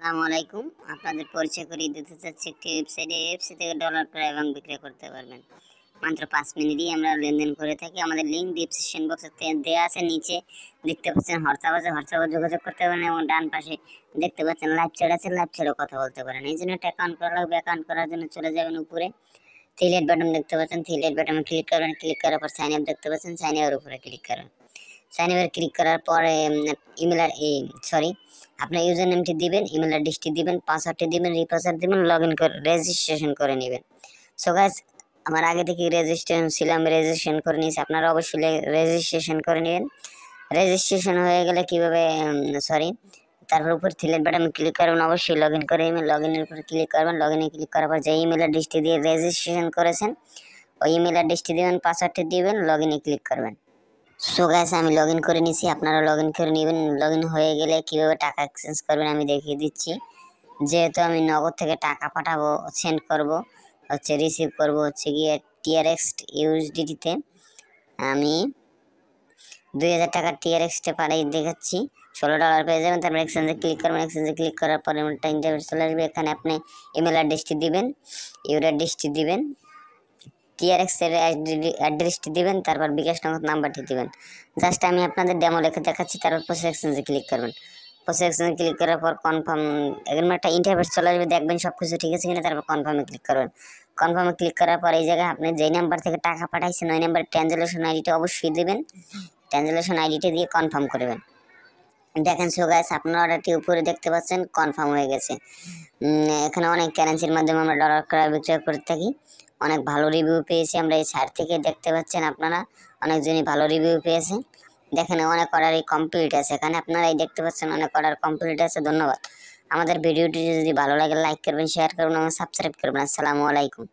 আসসালামু আলাইকুম। আপনাদের পরিচয় করিয়ে দিতে চাচ্ছি একটি ওয়েবসাইটে। এই ওয়েবসাইট থেকে ডলার ক্রয় এবং বিক্রয় করতে পারবেন। মাত্র ৫ মিনিটেই আমরা লেনদেন করে থাকি। আমাদের লিঙ্ক ডেসক্রিপশন বক্সে দেয়া আছে। নিচে দেখতে পাচ্ছেন হোয়াটসঅ্যাপ আছে, হোয়াটসঅ্যাপে যোগাযোগ করতে পারেন এবং ডান পাশে দেখতে পাচ্ছেন লাইভ চ্যাট আছে, লাইভ চ্যাটেও কথা বলতে পারেন। এই জন্য একটা অ্যাকাউন্ট করা লাগবে। অ্যাকাউন্ট করার জন্য চলে যাবেন উপরে থ্রি বাটন দেখতে পাচ্ছেন, থ্রি বাটনে ক্লিক করবেন। ক্লিক করার পর সাইন আপ দেখতে পাচ্ছেন, সাইন আপের উপরে ক্লিক করবেন। সাইন আপে ক্লিক করার পরে ইমেল আপনার ইউজার নেমটি দিবেন, ইমেল অ্যাড্রেসটি দিবেন, পাসওয়ার্ডটি দিবেন, রিপাসওয়ার্ড দিবেন, লগ ইন করে রেজিস্ট্রেশন করে নেবেন। সো গাইস, আমার আগে থেকে রেজিস্ট্রেশন ছিলাম, রেজিস্ট্রেশন করে নিয়েছি। আপনারা অবশ্যই রেজিস্ট্রেশন করে নেবেন। রেজিস্ট্রেশন হয়ে গেলে কীভাবে তারপর উপর থ্রি বাটনে ক্লিক করবেন। অবশ্যই লগ ইন করে লগ ইনের উপরে ক্লিক করবেন। লগ ইনে ক্লিক করার পর যে ইমেল অ্যাড্রেসটি দিয়ে রেজিস্ট্রেশন করেছেন ওই ইমেল অ্যাড্রেসটি দিবেন, পাসওয়ার্ডটি দিবেন, লগ ইনে ক্লিক করবেন। সো গাইস, আমি লগ ইন করে নিয়েছি, আপনারা লগ ইন করে নেবেন। লগ ইন হয়ে গেলে কীভাবে টাকা এক্সচেঞ্জ করবেন আমি দেখিয়ে দিচ্ছি। যেহেতু আমি নগদ থেকে টাকা পাঠাবো, সেন্ড করব, রিসিভ করব গিয়ে TRX USDT-তে, আমি 2000 টাকা TRX-তে পাঠিয়ে দেখাচ্ছি। $16 পেয়ে যাবেন। তারপর এক্সচেঞ্জে ক্লিক করবেন। এক্সচেঞ্জে ক্লিক করার পরে একটা ইন্টারফেস চলে আসবে। এখানে আপনি ইমেল অ্যাড্রেসটি দিবেন, ইউর অ্যাড্রেসটি দিবেন, TRX এর অ্যাড্রেসটি দিবেন, তারপর বিকাশ নগদ নাম্বারটি দিবেন। জাস্ট আমি আপনাদের ডেমো লিখে দেখাচ্ছি। তারপর প্রসেস এক্সচেঞ্জে ক্লিক করবেন। প্রসেস এক্সচেঞ্জে ক্লিক করার পর কনফার্ম, এখানে একটা ইন্টারফেস চলে আসবে, দেখবেন সব কিছু ঠিক আছে কিনা। তারপর কনফার্মে ক্লিক করবেন। কনফার্মে ক্লিক করার পর এই জায়গায় আপনি যেই নাম্বার থেকে টাকা পাঠাইছেন ওই নাম্বার ট্রানজ্যাকশন আইডিটা অবশ্যই দেবেন। ট্রানজ্যাকশন আইডিটা দিয়ে কনফার্ম করবেন। দেখেন সো গাইস, আপনার অর্ডারটি উপরে দেখতে পাচ্ছেন কনফার্ম হয়ে গেছে। এখানে অনেক কারেন্সির মাধ্যমে আমরা ডলার ক্রয় বিক্রয় করে থাকি। অনেক ভালো রিভিউ পেয়েছি আমরা এই সাইট থেকে, দেখতে পাচ্ছেন আপনারা অনেকজনই ভালো রিভিউ পেয়েছে। দেখেন অনেক অর্ডারই কমপ্লিট আছে, এখানে আপনারা এই দেখতে পাচ্ছেন অনেক অর্ডার কমপ্লিট আছে। ধন্যবাদ। আমাদের ভিডিওটি যদি ভালো লাগে লাইক করবেন, শেয়ার করবেন এবং সাবস্ক্রাইব করবেন। আসসালামু আলাইকুম।